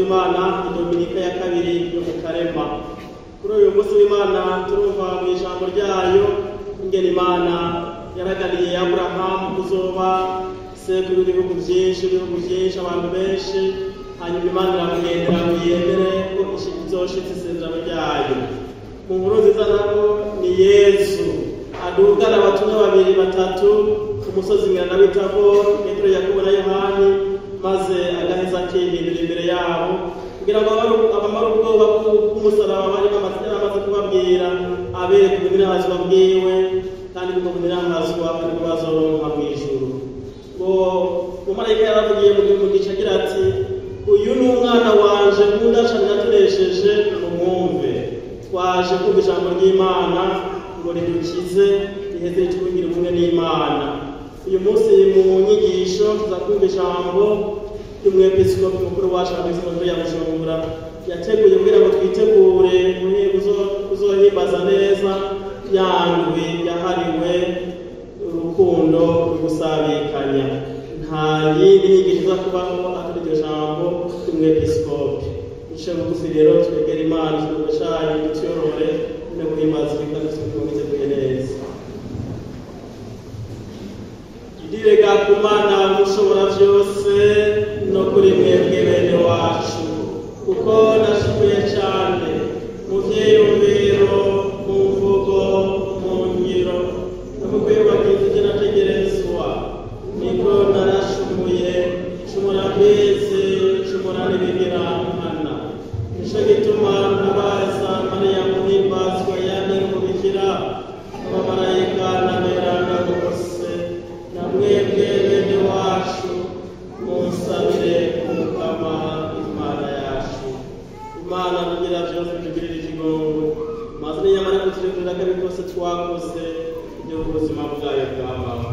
w'Imana Dominika ya kabiri yo mu Karema. Kuri uyu munsi w'Imana turumva mu ijambo ryayo ingene Imana yaragariye Aburahamu kuzoba sekuru w'ibihugu byinshi abantu benshi, hanyuma Imana iramugendera ngo yemere ko izoshitsa isezerano ryayo. Mu nkuru nziza nabo ni Yesu adugana abatumwa babiri batatu ku musozi mwirana w'itabo Petero, Yakobo na Yohani, maze agaheza akihindura imbere yabo kugira ngo abamara ubwoba bw'umusaraba bari bamaze kubabwira abereka ubumirahazwa bwiwe kandi ubwo bumirahazwa aribwo bazoronka mu ijuru. Ngo umumarayika yaravugiye mu gice agira ati, uyu ni umwana wanje nkunda cane naturesheje, mumwumve. Twaje kumva ijambo ry'Imana ngo ridukize riheze ritwungire ubumwe n'Imana. Uyu munsi mu nyigisho tuzakumva ijambo ry'umwepiskopi mukuru wacu wa Bujumbura yateguye kugira ngo twitegure kuzohimbaza neza ya ndwi yahariwe urukundo rugusabikanya. Nta yindi nyigisho iza kubaho atari iryo jambo ry'umwepiskopi. Nico bugufi rero twegera Imana ikirugo cayo dutyorore no guhimbaza ibikadutse twiteguye neza. Idirega ku Mana mushobora vyose no kuri mwebwe bene wacu, kuko nashoboye cane mu vyiyumviro, mu mvugo, mu ngiro no mu kwiyobagiza ivyo nategerezwa, niko narashumuye, ncumura mbese ncumura n'ibigirankana. Nico gituma ntabaza Mariya muhimbazwa yamye umubikira, abamarayika n'aberanda bose, na mwebwe bene wacu munsabire Umukama Imana yacu. Imana kugira vyose tugirire ikigongo, maze niyamara kuturekurira akabi kose twakoze ibyo ubuzima bwayo bwamaho.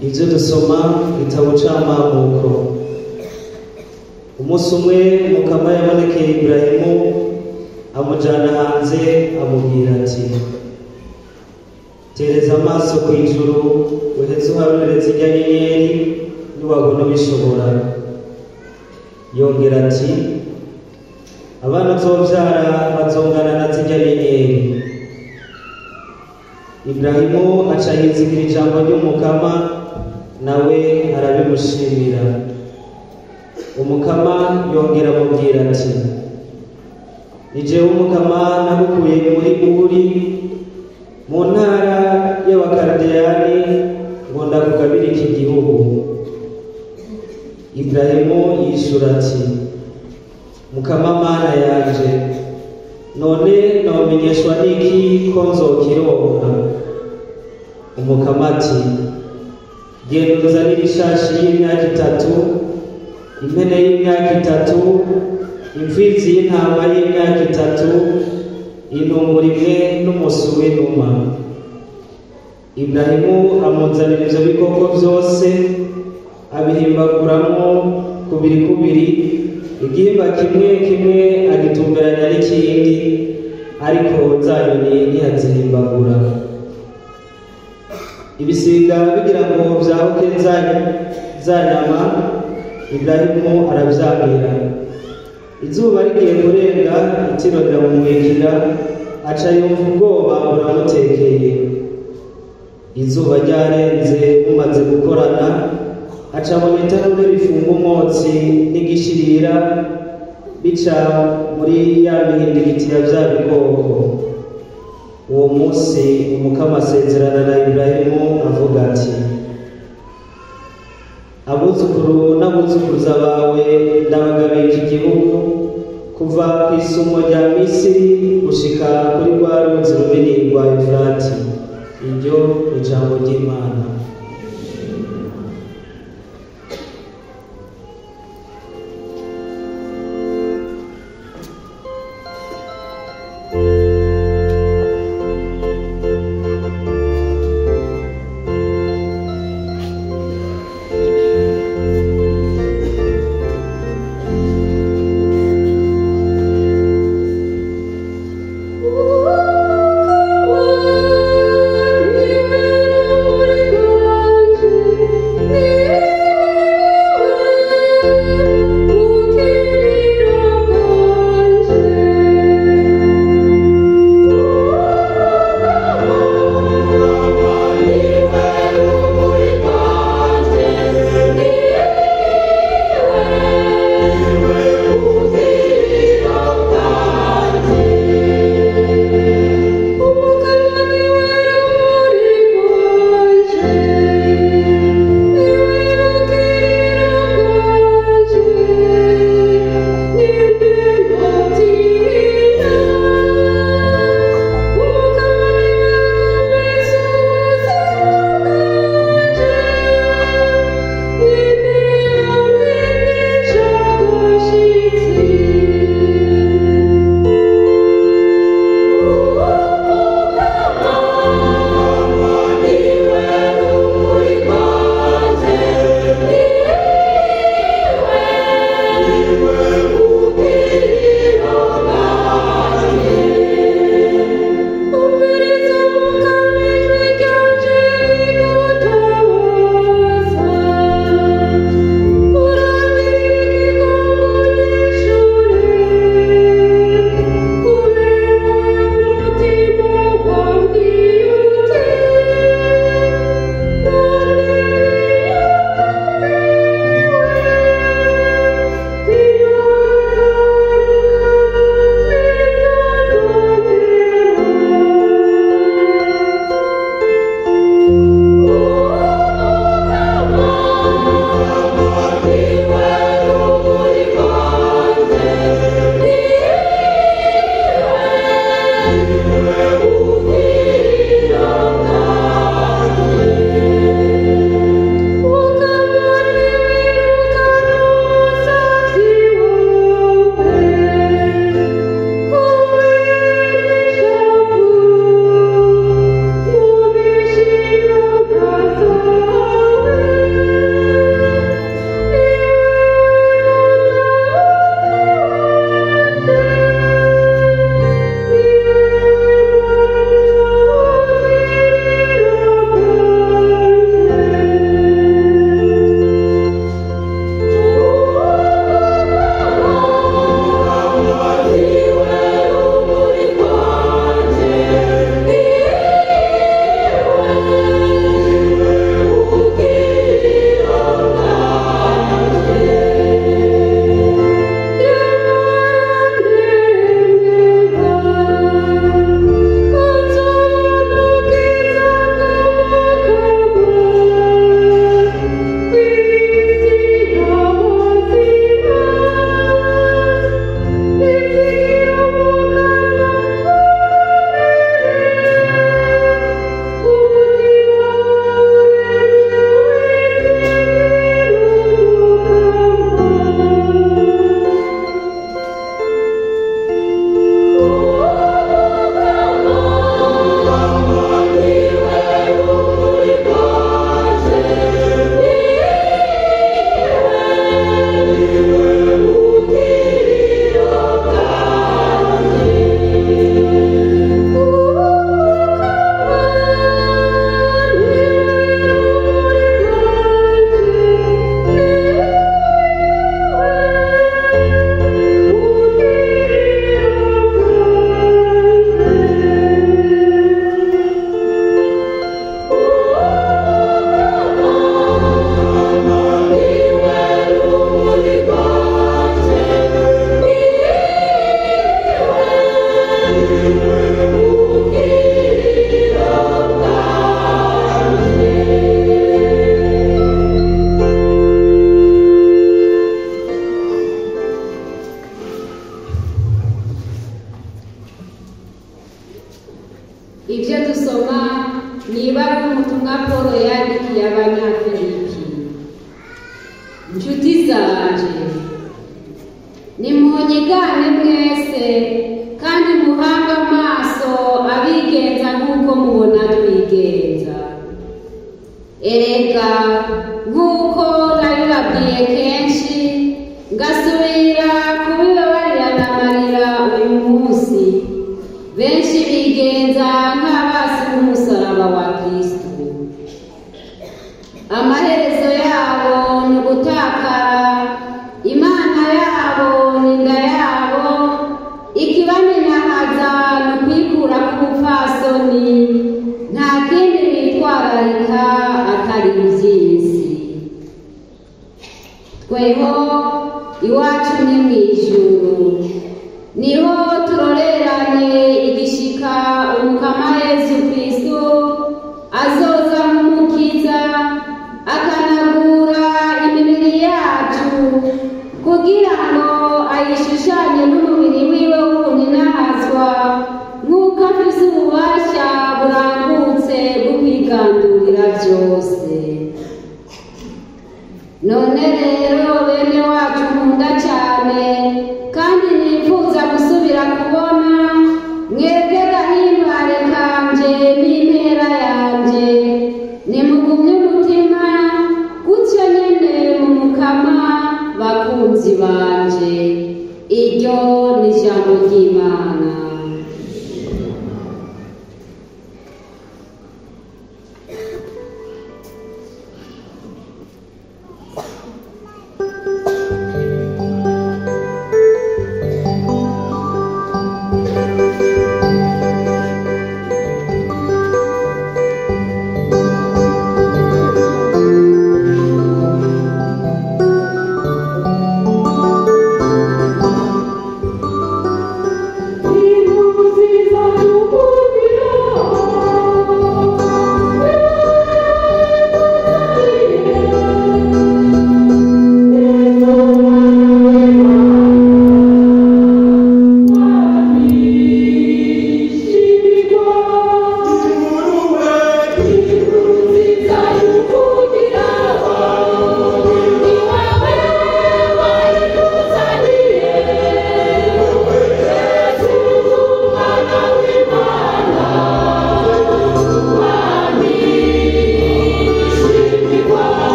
Ibyo dusoma igitabo c'Amamuko. Umunsi umwe Mukama yabonekeye Iburahimu amujana hanze amubwira ati, tereza amaso ku ijuru uheze uharurire zirya nyenyeri niwabona ubishobora. Yongera ati, abana uzovyara bazongana na zirya nyenyeri. Iburahimu aca yizigura ijambo ry'Umukama, nawe arabimushimira. Umukama yongera amubwira ati, ni jewe Umukama nagukuye muri Uri mu ntara y'Abakaludeyani ngo ndakugabire iki gihugu. Iburahimu yishura ati, Mukama Mana yanje, none nomenyeshwa n'iki ko nzokironka? Umukama ati, genda uzanire ishashi y'imyaka 3, impene y'imyaka 3, imfizi y'intama y'imyaka 3, intungura imwe n'umusu w'inuma. Iburahimu amuzanira ivyo bikoko vyose, abihimbaguramwo kubiri, igihimba kimwe kimwe agitumberanya n'ikindi, ariko za nyoni ntiyazihimbagura. Ibisiga bigira ngo vyahuke za nyama, Iburahimu aravyamira. Izuba rigiye kurenga, itiro riramumurikira, aca yumva ubwoba buramutekeye. Izuba ryarenze mumaze gukorana, aca abona itanura rifunga umwotsi n'igishirira bica muri ya mihindagiti ya vya bikoko. Uwo munsi Umukama asezerana na Iburahimu avuga ati, abuzukuru n'abuzukuruza bawe ndabagabiye iki gihugu, kuva kw'isumo rya Misiri gushika kuri rwa ruzi runini rwa Efurati. Iryo ijambo ry'Imana. Oh n'ubutumwa Pawulo yandikiye Abanyafilipi. Inshuti zanje, nimuhonyegane mwese kandi muhange amaso abigenza nk'uko mubona twigenza. Erega nk'uko nabibabwiye kenshi ngasubira kubibabarira n'amarira uyu munsi, benshi bigenza nk'abasi b'umusaraba wa Kristo. Amaherezo yabo ni ugutakara, imana yabo ni inda yabo, ikibamenahaza ni ukwikura k'ubupfasoni, nta kindi bitwararika atari iby'isi. Tweho iwacu ni mu ijuru, niho turoreranye igishika umukama Yesu Kristo azoza nk'umukiza akanagura imibiri yacu kugira ngo ayishushanye n'umubiri wiwe w'ubunenahazwa nk'uko afise ububasha burambutse bwo kwigandurira byose. None rero bene wacu nkunda cyane kandi nifuza gusubira kubona, mwebwe gahimbare kanje n'impera yanje, nimugumye umutima gutyo nyene mu mukama bakunzi banje. Iryo ni ijambo ry'Imana.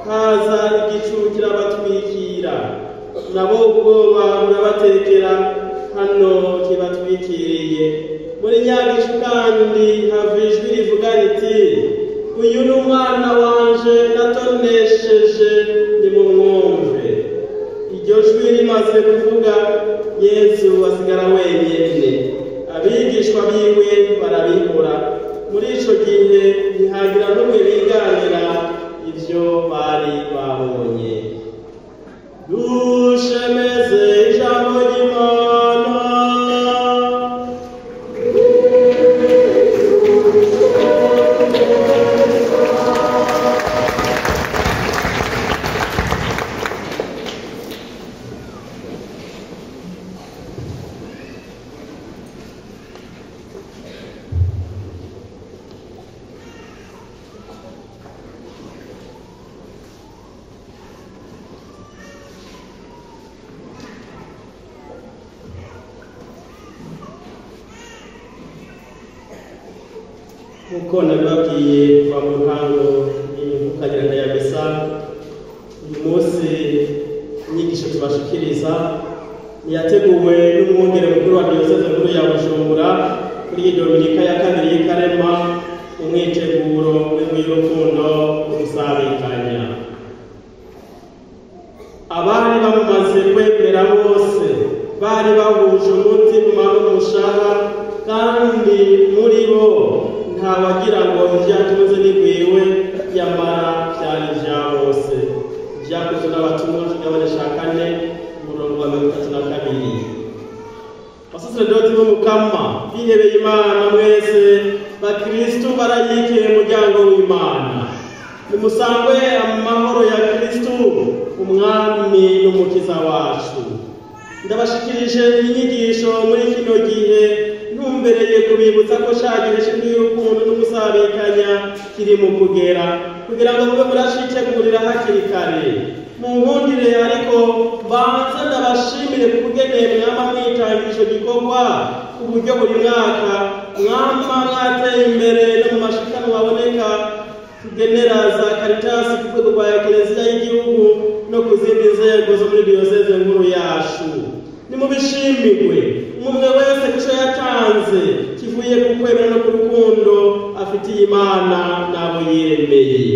haza igicu kirabatwikira, nabo ubwoba burabatekera hano kibatwikiriye. Muri nyagicu kandi hava ijwi rivuga riti, uyu ni umwana wanje natonesheje, nimumwumve. Iryo jwi rimaze kuvuga, Yesu asigara wenyene, abigishwa biwe barabibura. Muri ico gihe ntihagira n'umwe biganira ivyo bari babonye. Dushemeze ijambo ry'Imana. Nk'uko nabibabwiye kuva mu ntango y'imvukagirana ya misa, uyu munsi inyigisho tubashikiriza niyateguwe n'umwungere mukuru wa diyoseze nkuru ya Bujumbura kuri iyi Dominika ya kabiri y'Ikarema, mu mwiteguro w'indwi y'urukundo n'ugusabikanya. Abari bamumaze kwemera bose bari bahuje umutima n'umushaha, kandi muri bo ntawagira ngo ivyatumeze n'igwiwe, yamara vyari vya bose. Vyakozwe n'abatumwa kigabane ca 4 umurongo wa 32. Basaserdoti b'umukama bihebeye Imana mwese, bakristu barayikeye umuryango w'Imana. Nimusangwe amahoro ya Kristu, umwami n'umukiza wacu. Ndabashikirije inyigisho muri kino gihe ntumbereye kubibutsa ko shagirisha y'urukundo n'ugusabikanya kiri mu kugera, kugira ngo mube murashitegurira hakiri kare. Mu nkundire ariko banza ndabashimire kugeneye mwama mwitangira ico gikorwa ku buryo buri mwaka mwama mwateye imbere no mu mashikano baboneka tugenera za Caritas ku rwego rwa Ekleziya y'igihugu no ku zindi nzego zo muri diyoseze nkuru yacu. Nimubishimirwe umwe wese kuco yatanze kivuye ku kwemera no ku rukundo afitiye Imana n'abo yiremeye.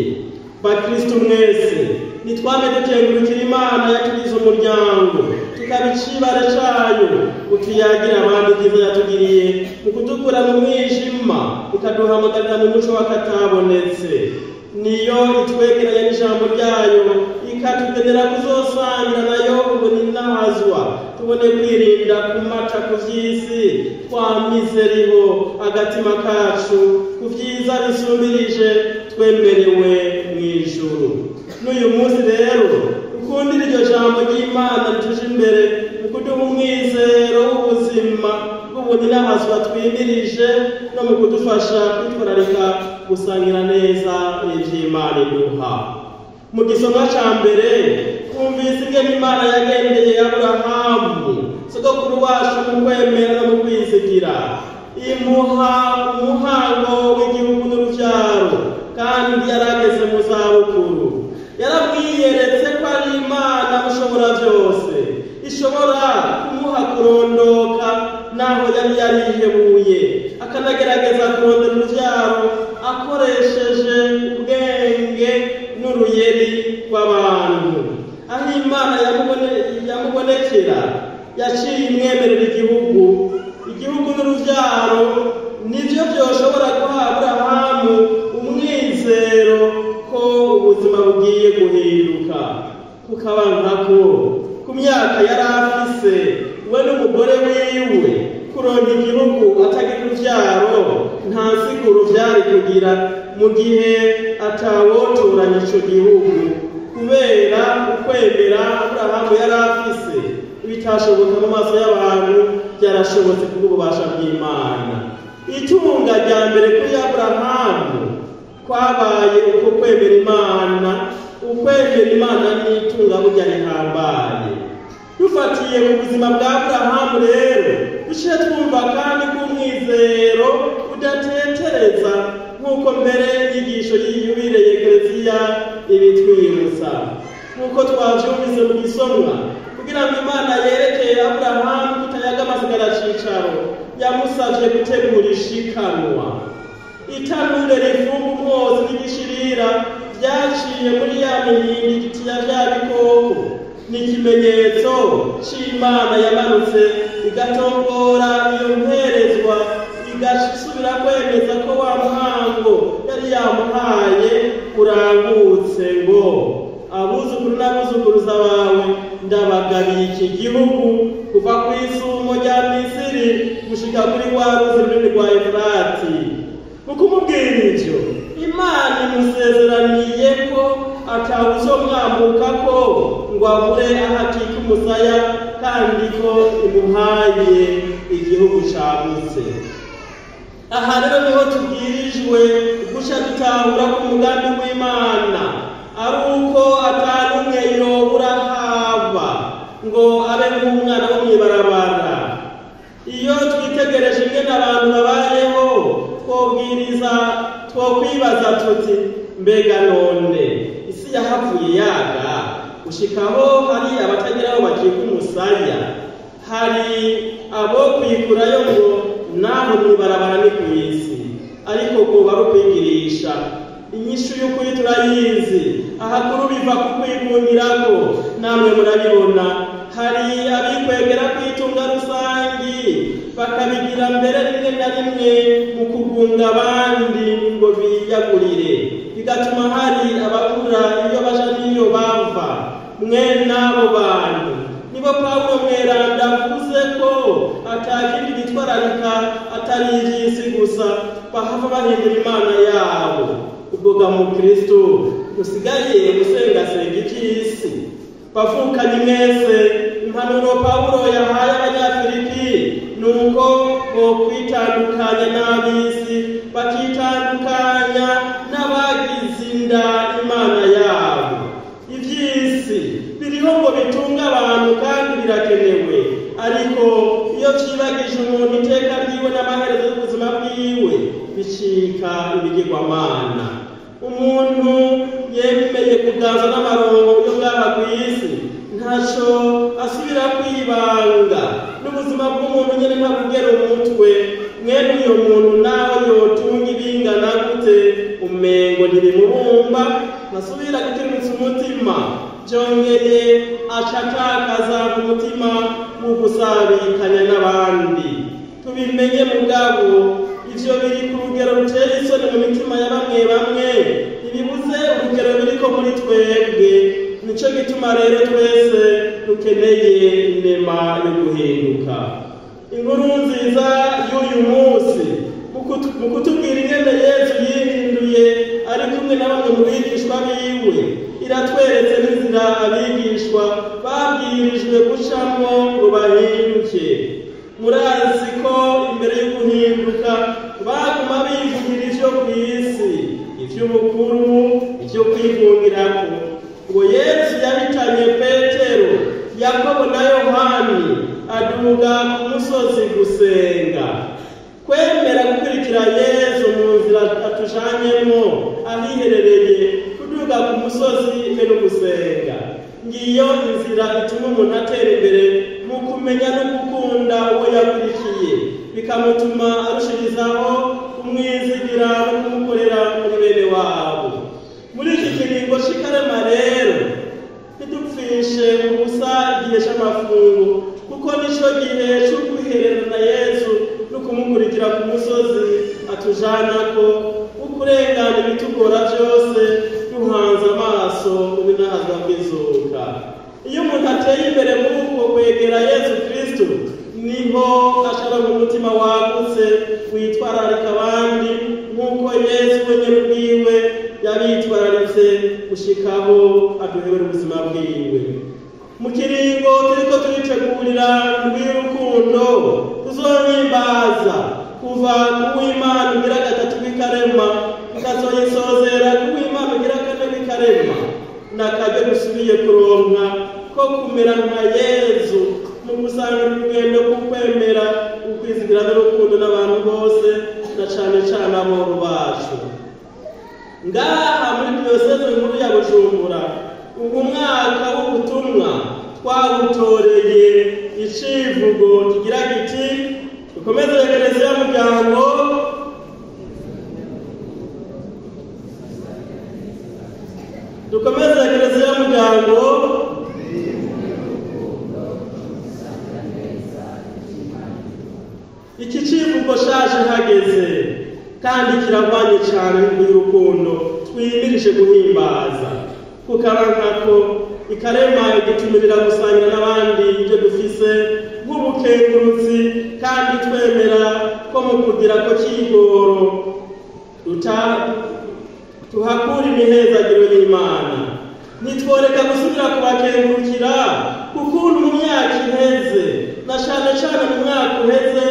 Bakristu mwese nitwame dukengurukira Imana yatugize umuryango, tukabicibare cayo utuyagira abandi ibyiza yatugiriye mu kudukura mu mwijima ikaduhamagarira mu muco wakatabonetse. Niyo itwegeranya n'ijambo ryayo ikatugenera kuzosangira nayo ubuninahazwa, tubone kwirinda kumata ku vy'isi, twamizeriho agatima kacu ku vyiza bisumbirije twemerewe mw'ijuru. N'uyu munsi rero ukundira iryo jambo ry'Imana rituje imbere mu kuduha umwizero w'ubuzima bw'ubuninahazwa twimirije no mu kudufasha kwitwararika gusangira neza ivy'Imana iduha. Mu gisomwa ca mbere twumvise ingene Imana yagendeye Aburahamu sogokuru wacu mu kwemera no mu kwizigira, imuha umuhango w'igihugu n'uruvyaro, kandi yarageze mu zabukuru. Yarabwiyeretse ko ari Imana mushobora vyose, ishobora kumuha kurondoka naho yari yarihebuye, akanagerageza kurondera uruvyaro akoresheje ubwenge n'uruyeri rw'abantu. Aho Imana yamubonekera yaciye imwemerera igihugu n'uruvyaro, nivyo vyoshobora guha Aburahamu umwizero ko ubuzima bugiye guhinduka. Kukaba nkako ku myaka yari afise we n'umugore wiwe kuronka igihugu atagira uruvyaro nta nsiguro vyari kugira mu gihe atawotoranya ico gihugu, kubera ukwemera Aburahamu yari afise. Ibitashoboka mu maso y'abantu byarashobotse kubw'ububasha bw'Imana. Itunga rya mbere kuri Aburahamu kwabaye uko kwemera Imana. Ukwemera Imana n'itunga burya rihambaye. Dufatiye mu buzima bwa Aburahamu rero duciye twumva kandi k'umwizero udatetereza, nk'uko mbere inyigisho y'iyubire y'Ekleziya ibitwibutsa. Nk'uko twavyumvise mu gisomwa, kugira ngo Imana yerekeye Aburahamu kutayaga amasiga yamusavye gutegura ishikanwa. Itanure rifumba umwotsi n'igishirira vyaciye muri ya mihingiti ya vya bikoko ni ikimenyetso c'Imana yamanutse igatongora iyo mperezwa, igasubira kwemeza ko wa muhango yari yamuhaye urangutse ngo abuzukuru n'abuzukuruza bawe ndabagabiye iki gihugu kuva ku isumo rya Misiri gushika kuri rwa ruzi runini rwa Efurati. Mu kumubwira ivyo, Imana imusezeraniye ko atawuzomwamuka ko ngo abure ahatika umusaya, kandi ko imuhaye igihugu cagutse. Aha rero niho tubwirijwe guca dutahura ku mugambi w'Imana ari uko atanumwe yobura haba ngo abe nk'umwana wo mw'ibarabara. Iyo twitegereje ingene abantu babayeho twokwibaza tuti mbega none isi yahavuye yaga gushikaho hari abatagira aho bakika umusaya, hari abo kwikurayo ngo naho mw'ibarabara ni kw'isi, ariko ko bari ukwigirisha. Inyishu y'ukuri turayizi, ahakuru biva ku kwigungirako, namwe murabibona. Hari abikwegera kwitunga rusangi bakabigira mbere rimwe na rimwe mu kugunga abandi ngo biyagurire, bigatuma hari ababura iyo baja n'iyo bava. Mwene abo bantu nibo Pawulo mweranda avuze ko atakindi gitwararika atari ivy'isi gusa, bahava bahindura Imana yabo. Ubwo ga mu Kristo musigaye musengasenga ivy'isi. Bavukanye mwese, impanuro Pawulo yahaye Abanyafilipi nuko bokwitandukanya n'ab'isi, bakitandukanya n'abagize inda Imana yabo. Ivy'isi biriho ngo bitunga abantu kandi birakenewe, ariko iyo vyibagije umuntu iteka ryiwe n'amaherezo y'ubuzima bwiwe bicika ibigirwamana. Umuntu yemeye kuganza n'amarongo yo ngaha kw'isi ntaco asubira kwibanga, n'ubuzima bw'umuntu nyene ntabugera umutwe. Mwene uyo muntu nawe yotunga ibingana gute umengo ntibimubumba, ntasubira gutemitsa umutima, vyongeye acatakaza ku mutima wo gusabikanya n'abandi. Tubimenye mugabo ivyo biri ku rugero ruteye isoni mu mitima ya bamwe bamwe, ntibibuze urugero biriko muri twebwe. Nico gituma rero twese dukeneye inema yo guhinduka. Inkuru nziza y'uyu munsi mu kutubwira ingene Yesu yihinduye ari kumwe na bamwe mu bigishwa biwe, iratweretse n'inzira abigishwa babwirijwe gucamwo ngo bahinduke. Murazi ko imbere yo guhinduka baguma bivugira ivyo kw'isi, ivy'ubukuru, ivyo kwigungirako. Ngo Yesu yahitanye Petero, Yakobo na Yohani aduga ku musozi gusenga. Kwemera gukurikira Yesu mu nzira atujanyemo ahiherereye kuduga ku musozi be no gusenga. Ngiyo inzira ituma umuntu atera imbere mu kumenya no gukunda uwo yakurikiye, bikamutuma arushirizaho kumwizigira no kumukorera muri bene wabo. Muri iki kiringo c'ikarema rero ntidupfishe ubusa igihe c'amafungo, kuko nico gihe co kwihererana Yesu no kumukurikira ku musozi atujanako, ukurengana ibitugora vyose duhanze amaso mu binahaza bw'izuka. Iyo umuntu ateye imbere muri uko kwegera Yesu Kristo, niho ashobora mu mutima wagutse witwararika abandi nk'uko Yesu wenyene ubwiwe yabitwararitse gushikaho aduhebera ubuzima bwiwe. Mu kiringo turiko turitegurira rw'urukundo tuzohimbaza kuva kuw'Imana ugira gatatu w'ikarema tukazoyisozera kuw'Imana ugira kane w'ikarema. N'akaryo dusubiye kuronka ko kumera nka Yesu mu gusangira urugendo kukwemera, ukwizigira n'urukundo n'abantu bose, na cane cane aboro bacu. Ngaha muri diyoseze nkuru ya Bujumbura, ubu mwaka w'ubutumwa twawutoreye icivugo kigira giti dukomeze Ekleziya Muryango dukomeze Ekleziya Muryango iki civugo shaje hageze kandi kiragwanye cyane y'urukundo twimirije guhimbaza kukarankako ikarema idutumirira gusangira n'abandi ibyo dufise nk'ubukengurutsi kandi twemera ko mu kugira ko kigoro tuhakura imihezagiro y'Imana nitworeka gusubira kubakengurukira kukuntu mu myaka iheze na cyane cyane mu mwaka uheze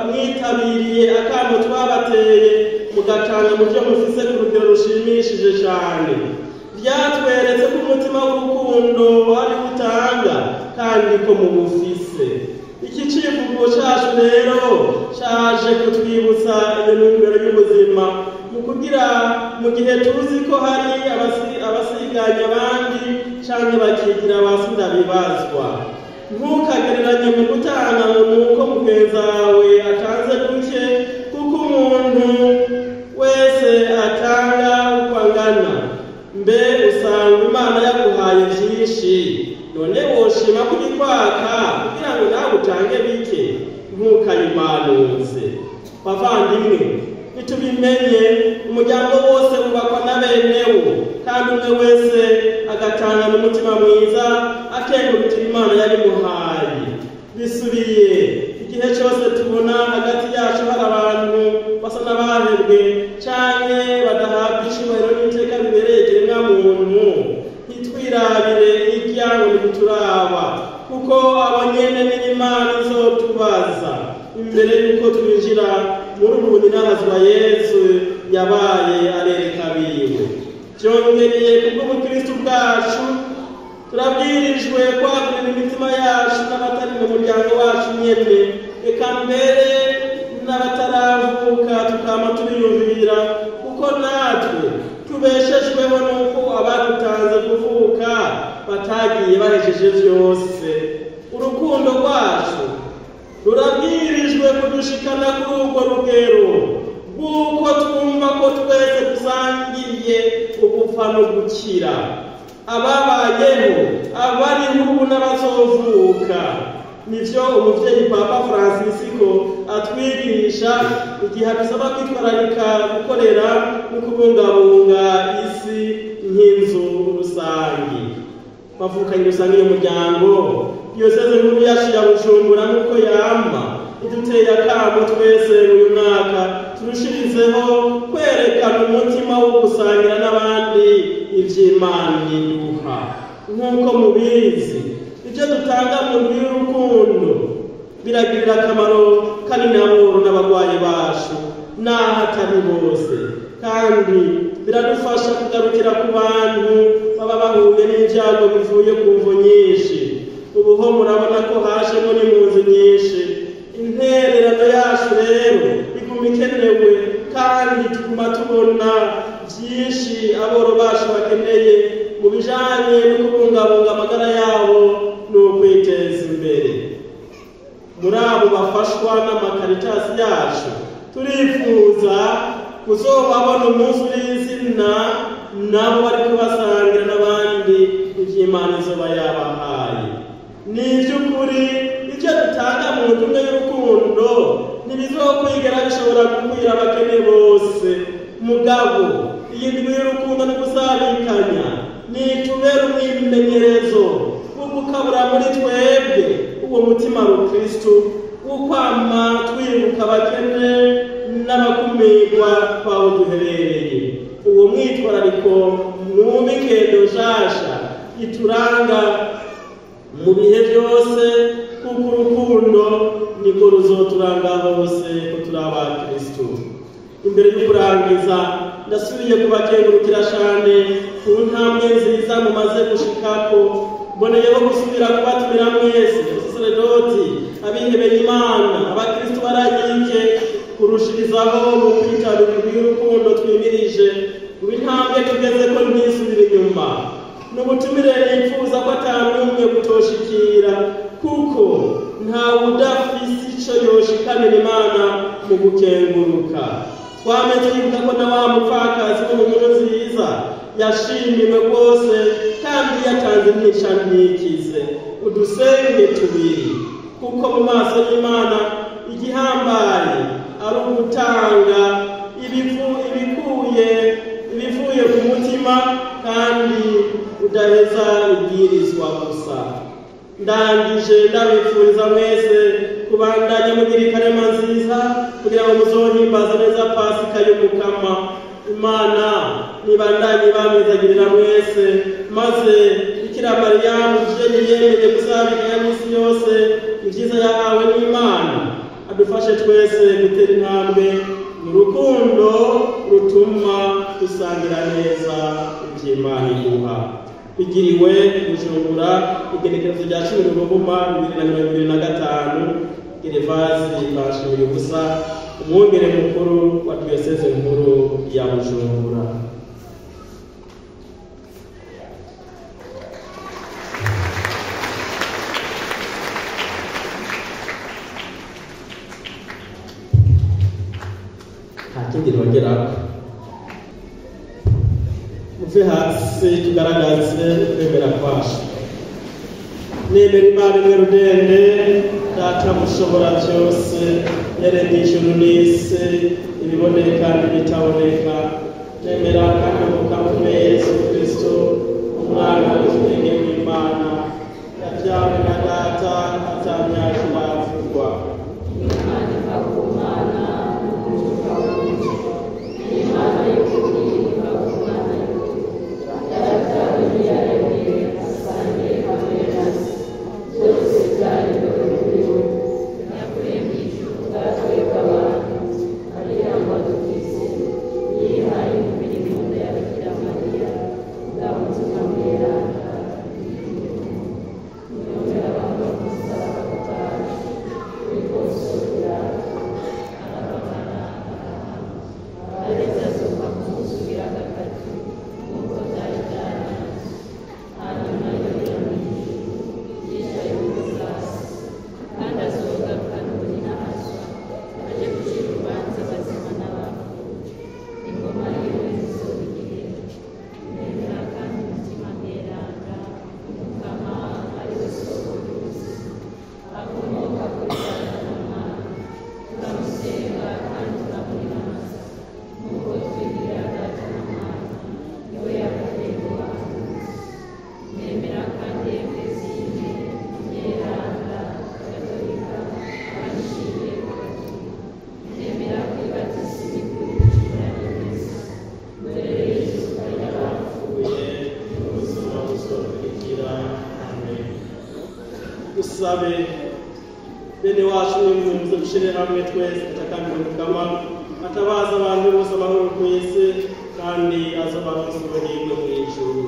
mwitabiriye akamo twabateye mugatanga mu byo mufise ku rugero rushimishije cyane byatweretse ko umutima w'urukundo wari gutanga kandi ko mu bufise iki civugo cyacu rero cyaje kutwibutsa iyo ntumbero y'ubuzima mu kugira mu gihe tuzi ko hari abasiganya abandi cyangwa bakigira abasinda bibazwa ntukagereranye mu gutanga ngo nuko mugenzi wawe atanze duke kuko umuntu wese atanga uko angana mbe usanga Imana yaguhaye byinshi none woshima kuri kwaka kugira ngo nawe utange bike ntukayimanuze bavandimwe nitubimenye umuryango wose ubakwa na benewo kandi umwe wese agatanga n'umutima mwiza akengurukira Imana yabimuhaye bisubiye igihe cyose tubona hagati yacu hari abantu basa n'abahebwe canke badahabwa icyubahiro n'iteka bibereye ikiremwa muntu ntitwirabire iryango ntituturaba kuko abo nyene n'Imana izotubaza imbere y'uko twinjira muri ubu bunazwa Yesu yabaye arereka biwe byongereye kubw'ubukristo bwacu turabwirijwe kwagurira imitima yacu n'abatari mu muryango wacu nyene eka mbere n'abataravuka tukama tubiyumvira kuko natwe tubeshejweho nuko abadutanze kuvuka batagiye bahejeje byose urukundo rwacu rurabwirijwe kudushikana kuri urwo rugero bw'uko twumva ko twese dusangiye ugupfa no gukira ababayeho abariho ubu n'abazovuka nivyo umuvyeyi Papa Francisco atwigisha igihe adusaba kwitwararika gukorera no kubungabunga isi nk'inzu rusangi bavukanye rusange y'umuryango diyoseze nkuru yacu ya Bujumbura nk'uko yama iduteye akamo twese uyu mwaka turushirizeho kwerekana umutima wo gusangira n'abandi ivy'Imana iduha nk'uko mubizi ibyo dutanga mu y'urukundo biragirira akamaro kanini aboro n'abagwayi bacu n'ahatari bose kandi biradufasha kugarukira ku bantu baba bahuye n'ibyago bivuye ku mvo nyinshi ubuho murabona ko hajemo n'impunzi nyinshi intererano yacu rero iguma ikenewe kandi tuguma tubona byinshi aboro bacu bakeneye mu bijanye no kubungabunga amagara yabo no kwiteza imbere muri abo bafashwa n'amakaritasi yacu turifuza kuzobabona umunsi w'izina nabo bari kubasangira n'abandi ivy'Imana izoba yabahaye ni iby'ukuri ibyo dutanga mu ntumwe y'urukundo ntibizokwigera bishobora gukwira abakene bose mugabo iyi ndwi y'urukundo no gusabikanya nitubera umwimenyerezo wo gukabura muri twebwe uwo mutima w'Ukristo wo kwama twibuka abakene n'abakumirwa kwaho duherereye uwo mwitwarariko mu mikendo nshasha ituranga mu bihe byose kuko urukundo niko ruzoturanga hose ko turi abakristo imbere y'ukurangiza ndasubiye kubakengurukira cyane ku ntambwe nziza mumaze gushikako mboneyeho gusubira kubatumira mwese abasaseredoti abihebeye Imana abakristo baragike kurushirizaho mu kwitabira y'urukundo twimirije mu intambwe tugeze ko ntisubira inyuma n'ubutumire nifuza ko atanumwe gutoshikira kuko nta udafise ico ryoshikamira Imana mu gukenguruka. Twame twibuka ko na wa mupfakazi wo mu nkuru nziza yashimiwe rwose kandi yatanze impisha ntikize. Udusenge tubiri kuko mu maso y'Imana igihambaye ari ugutanga ibivuye ku mutima kandi udaheza ubwirizwa gusa. Ndangije ndabifuriza mwese kubandanya mugira ikarema nziza kugira ngo muzohimbaza neza Pasika y'Umukama. Imana nibandanye bamwizagirira mwese, maze Bikira Mariyamu umuvyeyi yemeye gusabika ya misi yose ivyiza yahawe n'Imana adufashe twese gutera intambwe mu rukundo rutuma dusangira neza ivy'Imana iduha. Bigiriwe Bujumbura igenekerezo rya 10 Ruhuhuma 2025, Gervasi Bashimiye ubusa, umwungere mukuru wa Diyoseze nkuru ya Bujumbura. Hakindi rongera muve hasi tugaragaze kwemera kwacu. Nemera Imana imwe rudende, Data mushobora byose, yaremye ijuru n'isi, ibiboneka n'ibitaboneka. Nemera kandi Umukama Yesu Kristo, umwana w'ubwenge w'Imana, yabyawe na Data atamyaka iravugwa. Dusabe bene wacu n'impunzi dushire hamwe twese tutakambira Umukama atabaza abantu bose amahoro ku isi kandi azobaronsa ubuhigwe mu ijuru.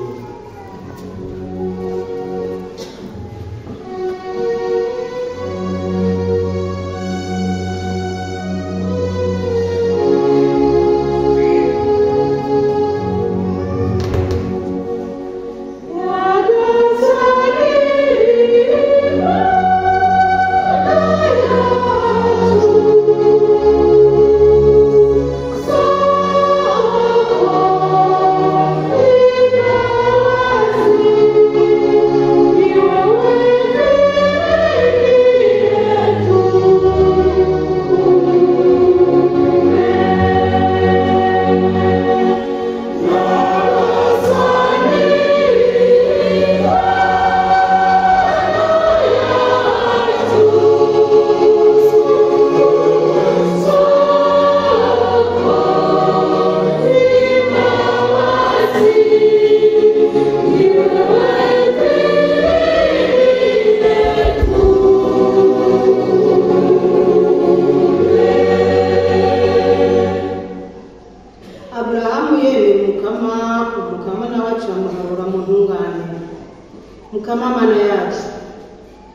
Mukama Mana yacu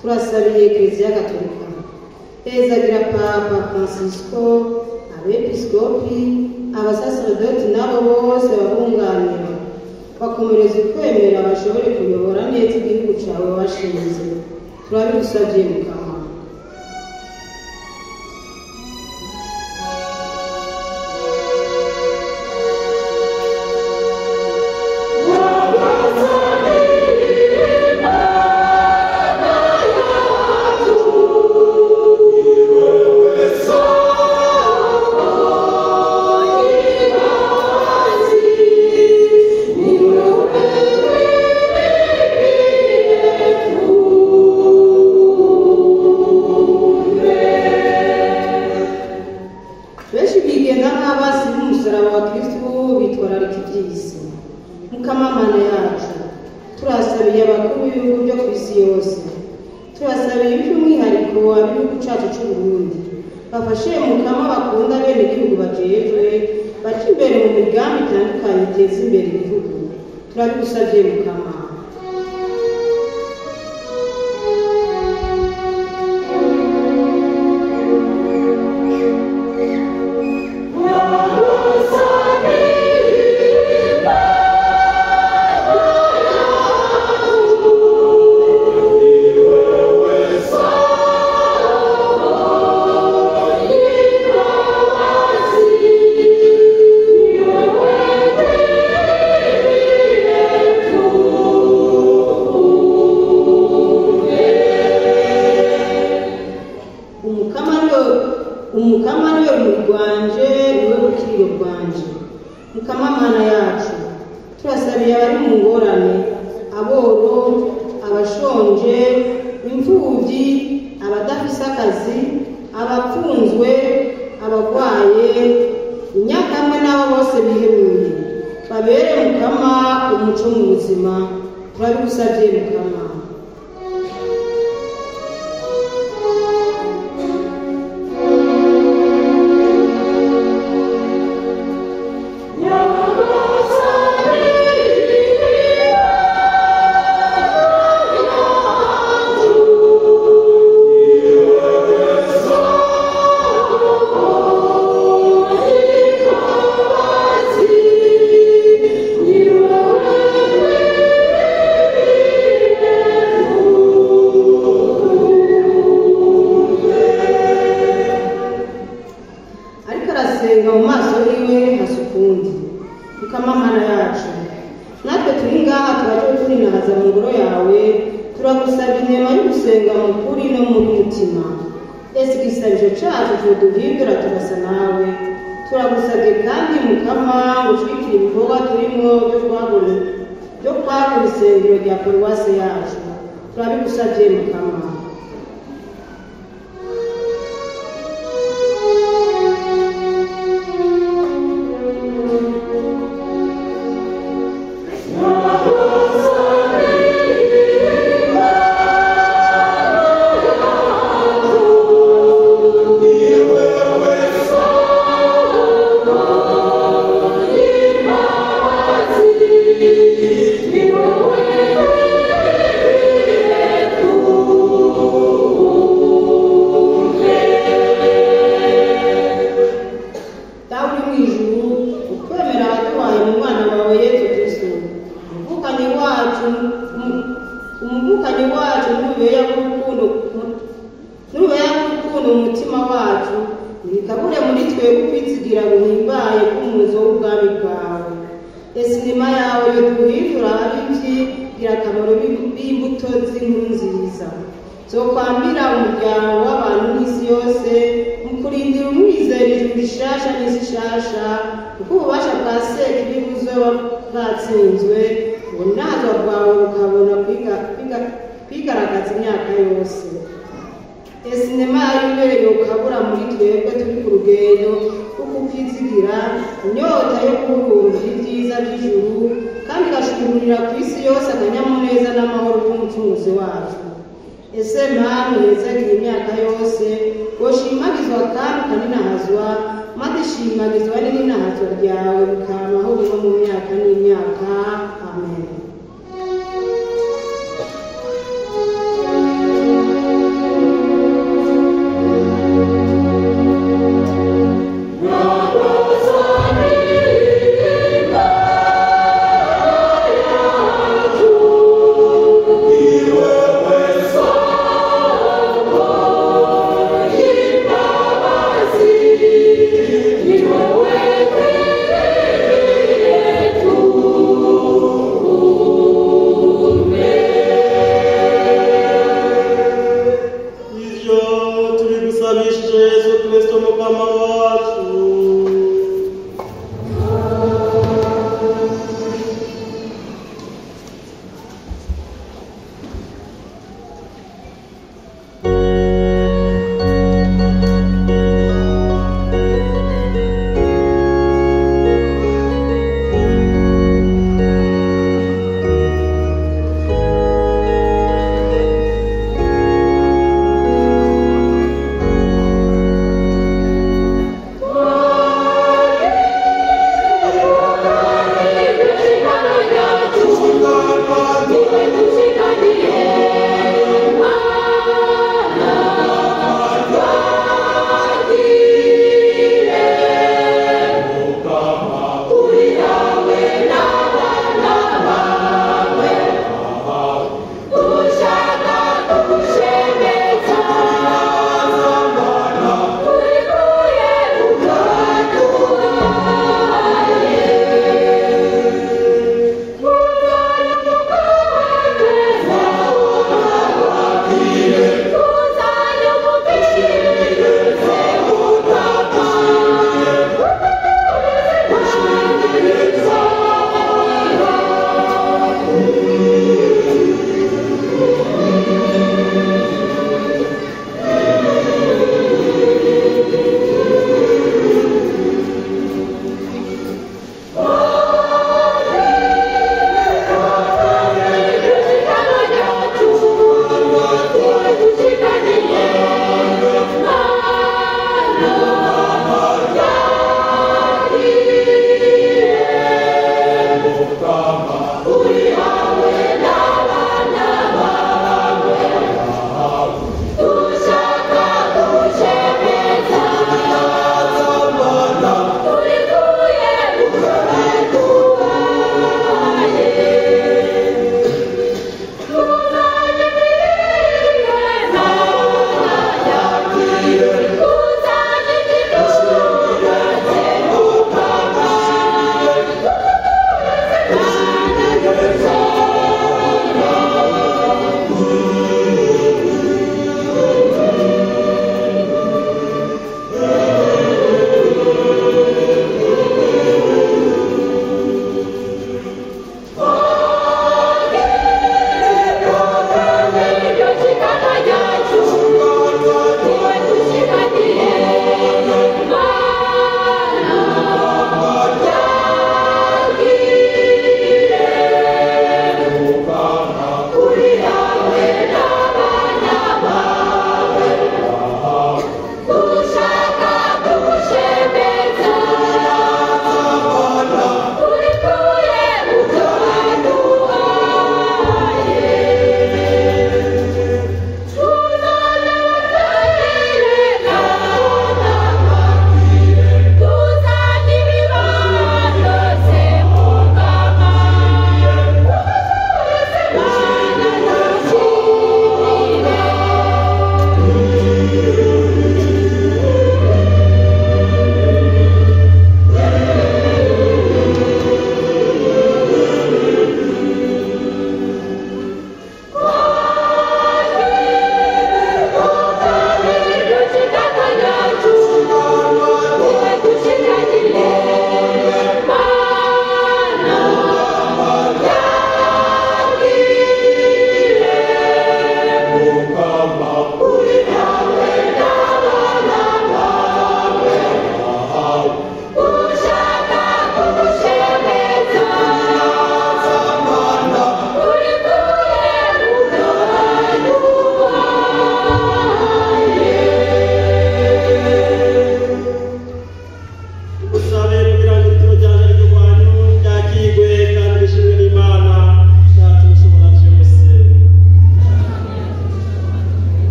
turasabiye Eklezia Gatolika, ezagira Papa Francisco, abepiskopi, abasaserdoti n'abo bose babunganira, bakomereza kwemera bashobore kuyobora neza igihugu cyawe washinze. Turabigusabye Mukama. yose. Turasabiye by'umwihariko ab'igihugu cyacu cy'u Burundi bafashe Mukama bakunda bene igihugu bajejwe baca imbere mu migambi itandukanye iteza imbere igihugu. Turabigusabye Mukama. Umukama niwe rwanje niwe rukiriyo rwanje. Mukama Mana yacu, turasabiye abari mu ngorane, aboro, abashonje, imfubyi, abadafise akazi, abapfunzwe, abagwaye, inyakamwe n'abo bose bihebuye, babere Mukama umuco mu buzima. Turabigusabye Mukama. mu maso yiwe hasukundi. Mukama Mana yacu, natwe turi ngaha turaje turinahaza mu ngoro yawe, turagusaba inema yo gusenga mu kuri no mu mutima. Ese igisabisho cacu coduhindura tugasa nawe. Turagusabye kandi Mukama ngo twikire ibikorwa turimo byo kwagura isengero rya paruwase yacu. Turabigusabye Mukama. Umuvukanyi wacu n'ubeya k'urukundo umutima wacu, bikabure muri twebwe kwizigira guhimbaye k'umuzo w'ubwami bwawe. Ese inema yawe yoduhindura ab'ivyi ngirakamaro b'imbuto z'inkuru nziza zokwambira umuryango w'abantu n'isi yose, mu kurindira umwizera ijuru rishasha n'isi shasha, kuko ububasha bwa Sekibi buzoba bwatsinzwe, ubunazwa bwawe bukabona kwigaragaza imyaka yose. Ese inema y'ibere yokabura muri twebwe turi ku rugendo rwo kukwizigira, inyota yo kuruhura ibyiza by'ijuru, kandi igashungurira ku isi yose akanyamuneza n'amahoro y'umucunguzi wacu. Ese Mana uhezagira imyaka yose, woshimagizwa kandi ukaninahazwa, maze ishimagizwa n'ininahazwa ryawe bikamaho biba mu myaka n'imyaka. Amen.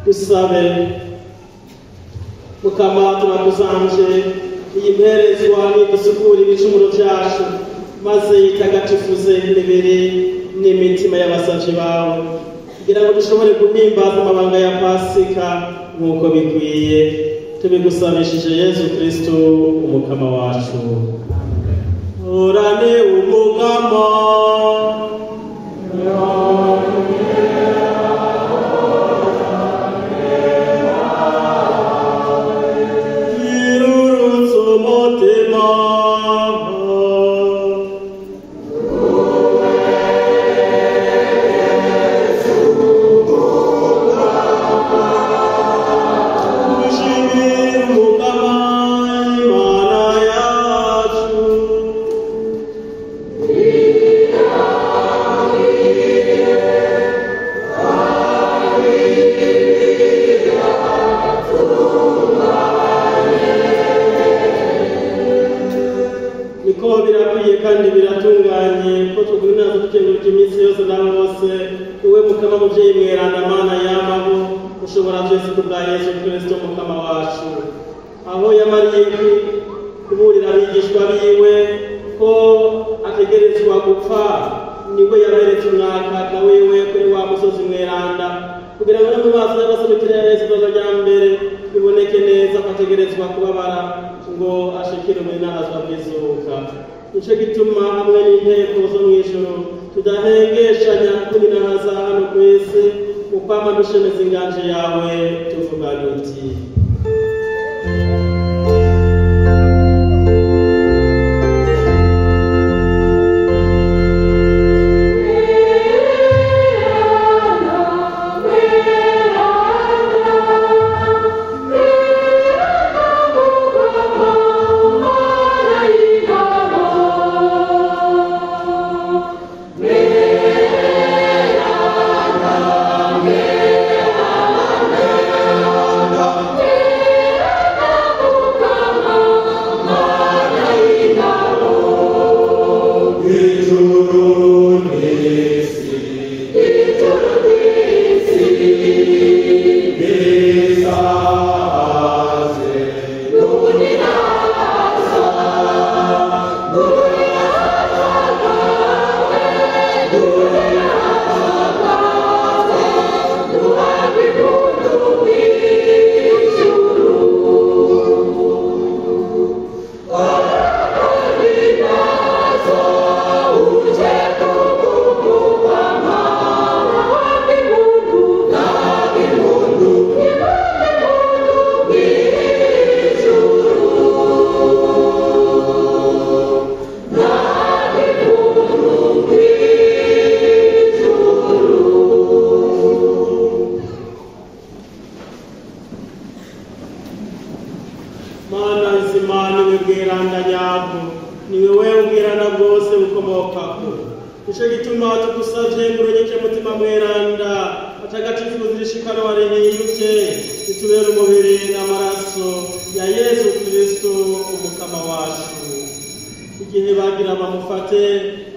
dusabe mukama turakuzanje iyi mperezwa n'idusukura ibicumuro byacu maze yitagatifuze imibiri n'imitima y'abasavyi bawe kugira ngo dushobore guhimbaza amabanga ya pasika nk'uko bikwiye tubigusabishije Yezu Kristo umukama wacu. Orane umukama kandi biratunganye ko tugurina tukengurika iminsi yose na bose uwe mukama muvyeyi mweranda mana yamaho ushobora byose kubwa Yesu Kristo mukama wacu aho yamariye kuburira abigishwa biwe ko ategerezwa gupfa nibwo yaberetse umwaka na wewe kuri wa musozi mweranda kugira ngo no maso y'abasabikira Yesu bazajya mbere biboneke neza ko ategerezwa kubabara ngo ashikire muri nahazwa bwizuka. Nico gituma hamwe n'inteko zo mw'ijuru tudahengeshanya kuninahaza hano kwese ukwama dushemeza inganje yawe tuvuga duti mana nzima niwe bweranda nyabwo, niwe wewe ubweranda bwose bukomokako. Nico gituma tugusavye ngo urunyike mutima mweranda atagatifu zirishikana warihindutse itubera umubiri n'amaraso ya Yesu Kristo umukama wacu. Igihe bagira bamufate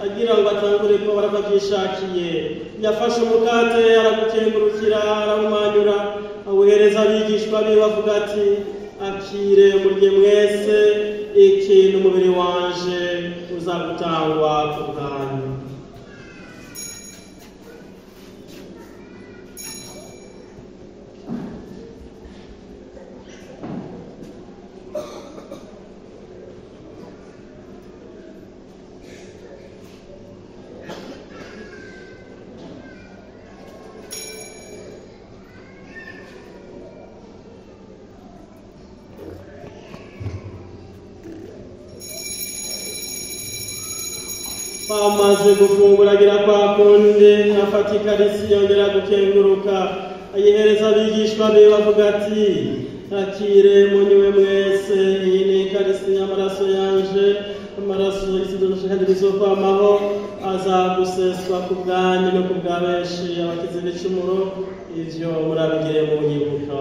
agira ngo atangure ko barabavyishakiye, yafashe umukate aragukengurukira arawumanyura awuhereza abigishwa biwe avuga ati, akire murye mwese, iki ni umubiri wanje uzagutangwa ku bwanyu. Bamaze gufungura agira kwa kundi afata ikarisi yongera gukenguruka ayihereza abigishwa be bavuga ati, akire munywe mwese, iyi ni ikarisi y'amaraso yanje, amaraso y'isezerano kandi rizokwamaho azaguseswa ku bwanyu no ku bwa benshi abakize ibicumuro, ivyo murabigire mu nyibuka.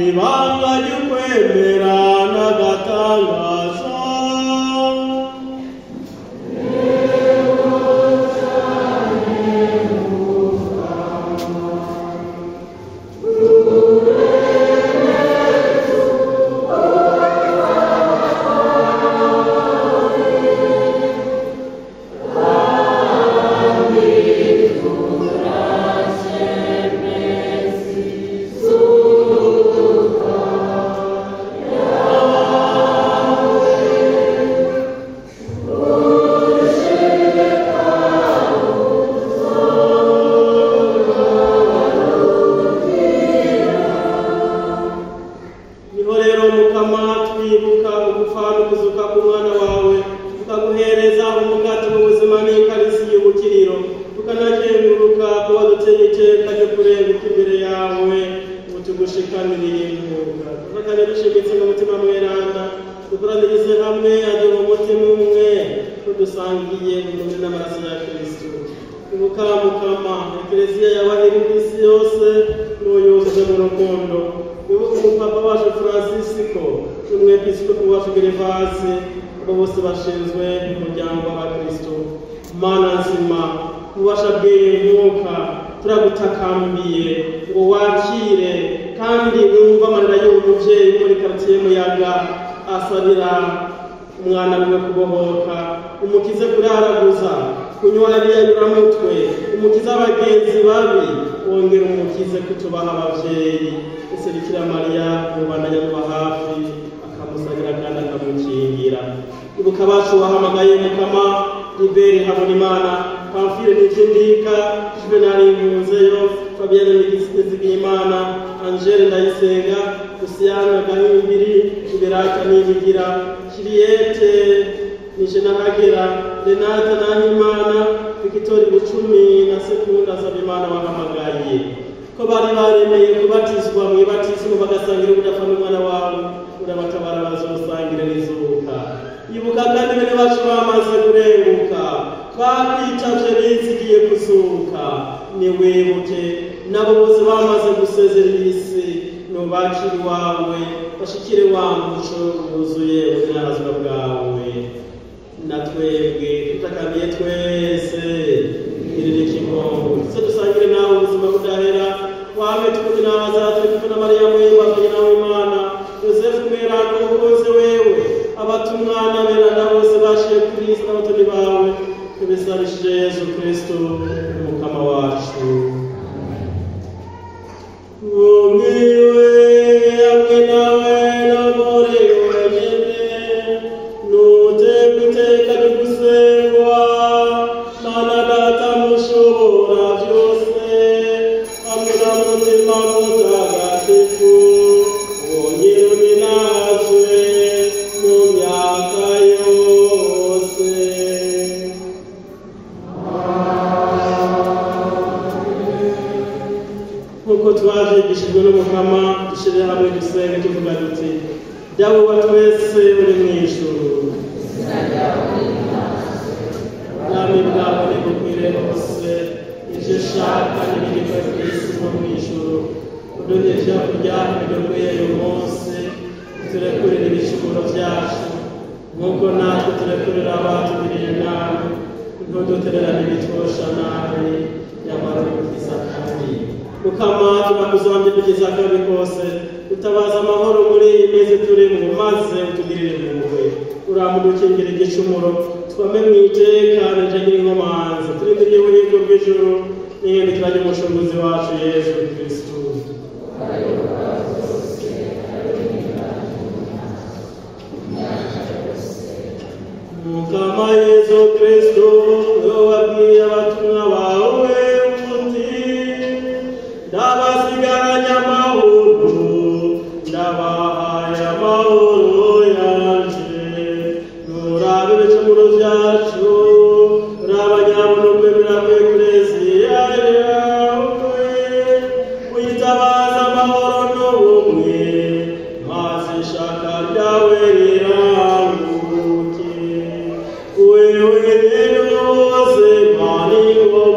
Ibanga ry'ukwemera n'agatangaza, Yesu Kristo umukama wacu. Umwiwe hamwe nawe no muri wenyine dusenge tuvuga duti dawe wa twese uri mu ijuru ubwami bwawe nibukwire hose ibyo ushaka n'ibiribwa by'isi no mu ijuru uduhe ibyo kurya bidukwiriye uyu munsi turekurire ibicumuro byacu nk'uko natwe turekurira abatugiriye nabi ntudutererane ibitwosha nabi nyamara udukiza kabi mukama turakuzamye dukiza kabi kose utabaza amahoro muri iyi mezi turimo maze utugirire impuhwe uramudukingire igicumuro twame mu iteka rijagire inkomanzi turindiriye ubuhirwe bw'ijuru n'ingendo turajya umucunguzi wacu yesu kristo mukama yesu kristo wabwiye abatumwa bawe uti ndabasigaranye amahoro ndabahaye amahoro yanje nurabe ibicumuro byacu uraba nyabona ukwemera kwe kureziya yawe uyitabaza amahoro n'ubumwe maze ishaka ryawe riranguke wewe rero zema ni wowe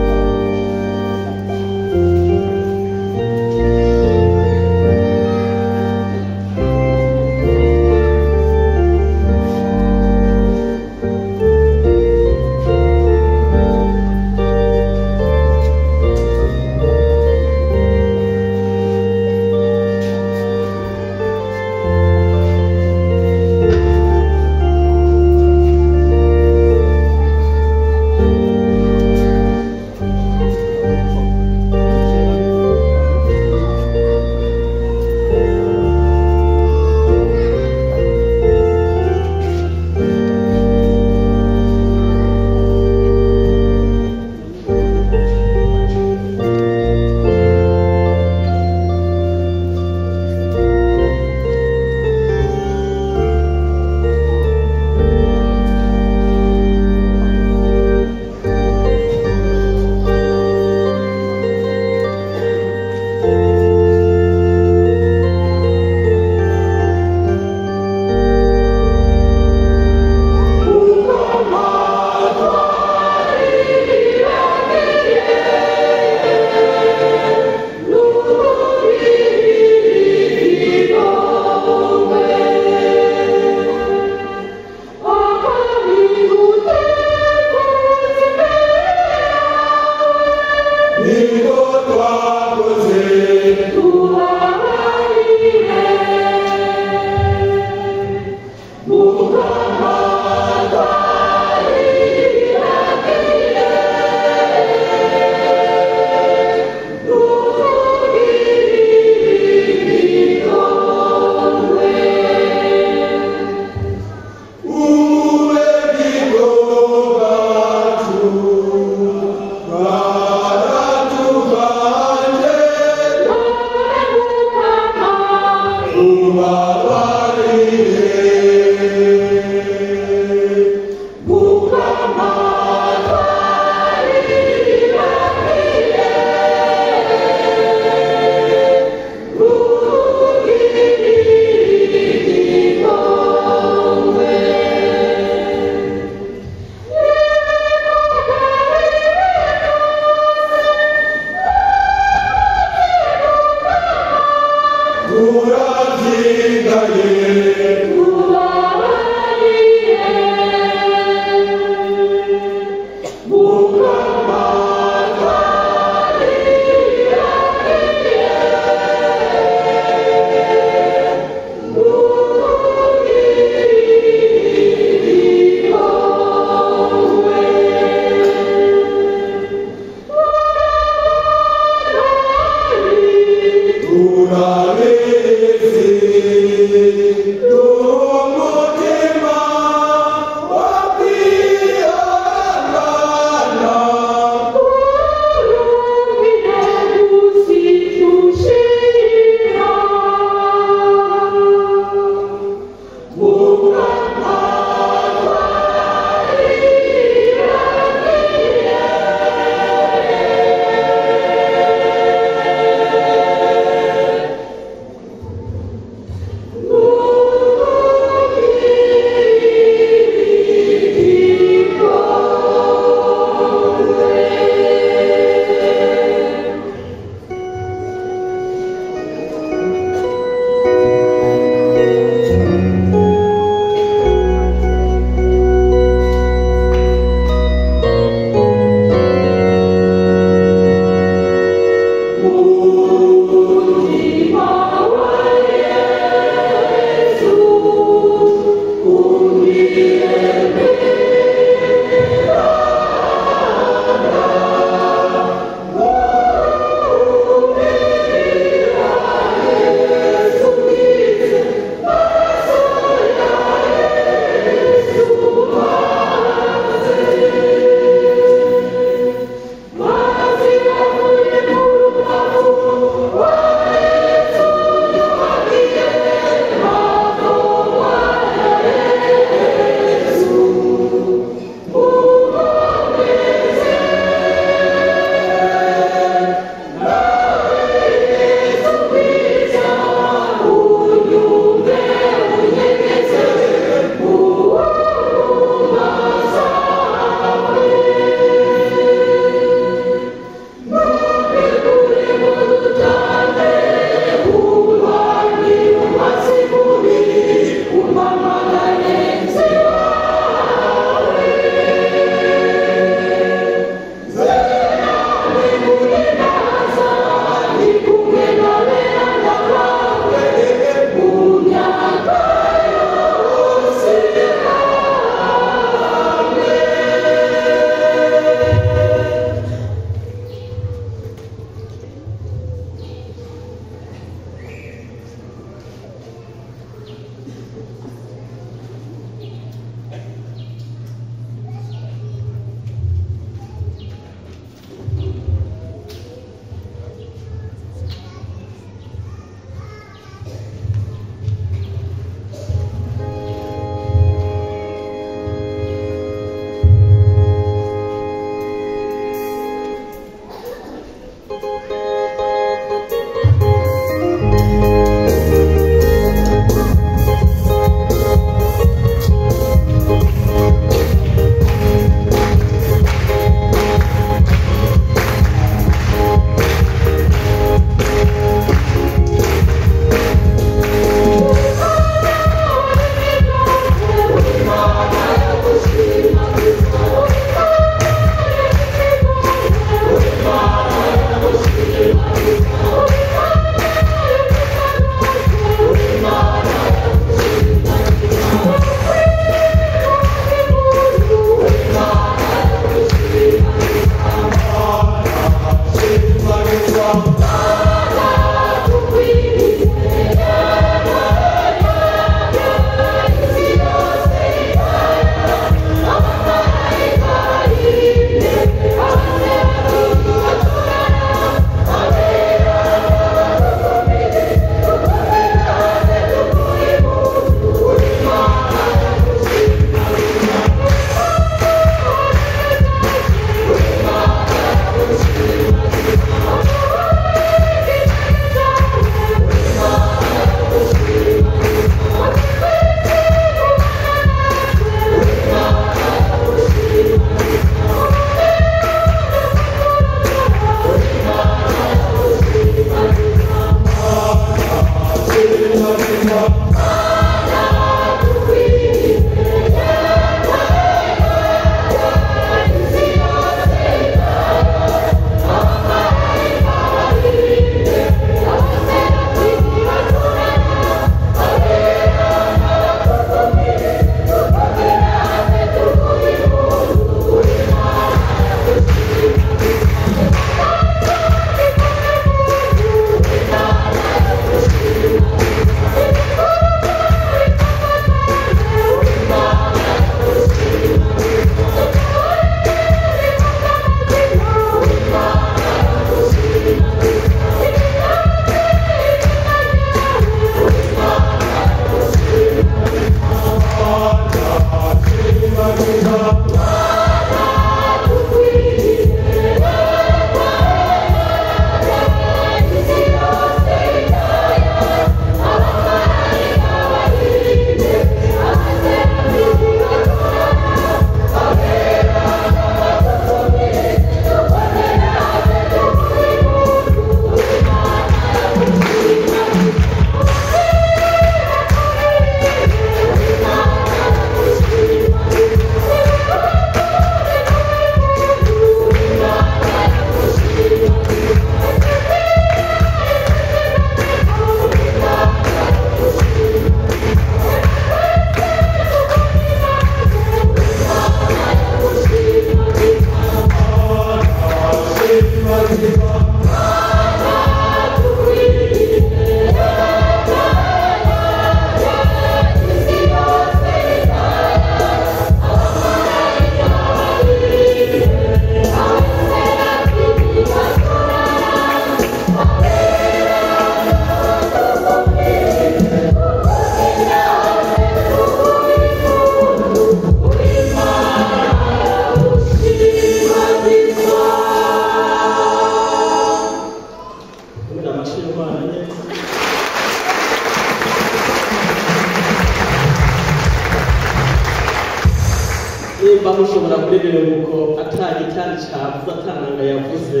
mba mushobora kuririmba uko ata gitari cavuze atananga yavuze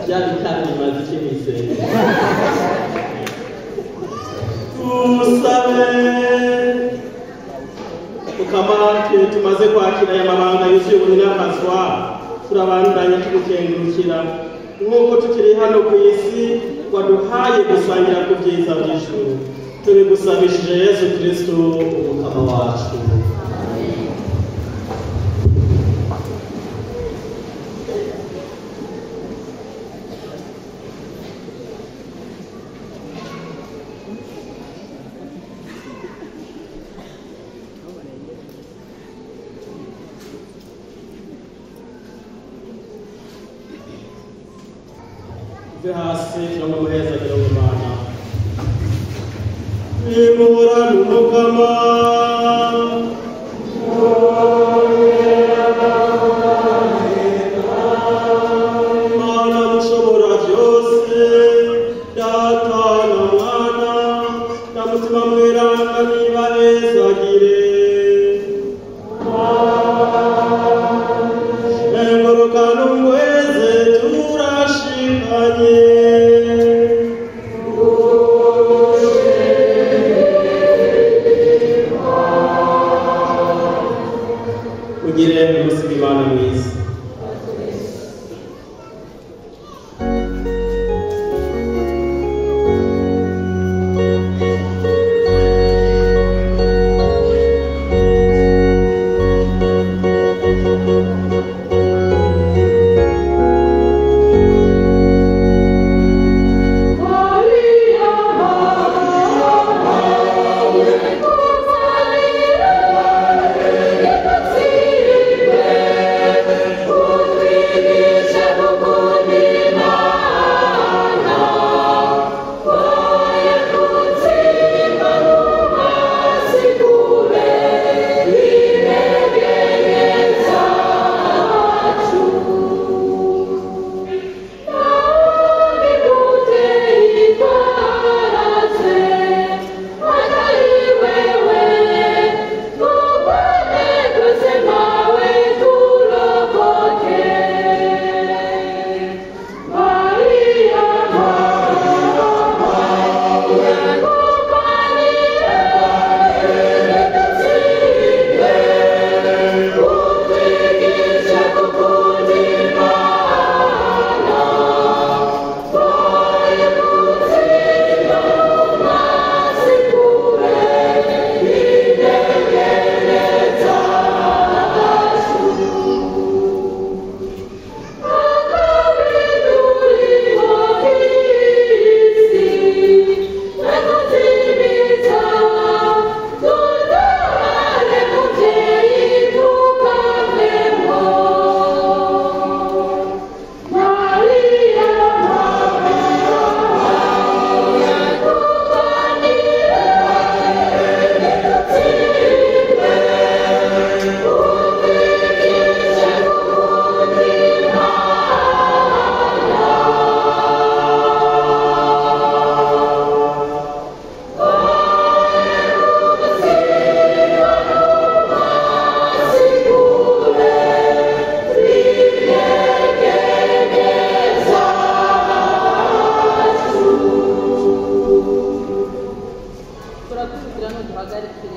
bya bitari bimaze iki mw'isenge. Tusabe ukamake tumaze kwakira aya mabanga yuzuye ubunini n'akazwa, turabandanya tugukengurukira nk'uko tukiri hano ku isi waduhaye gusangira ku byiza by'ijuru. Tubigusabishije Yesu Kristo umukama wacu. hasi turamuheza kugira ngo Imana nimurane umukama Mana mushobora byose, Data na Mwana na Mutima Mweranda nibahezagire. Engorokano mweze turashikanye. Ugire umunsi w'Imana mwiza. Turakurikirana duhagarikire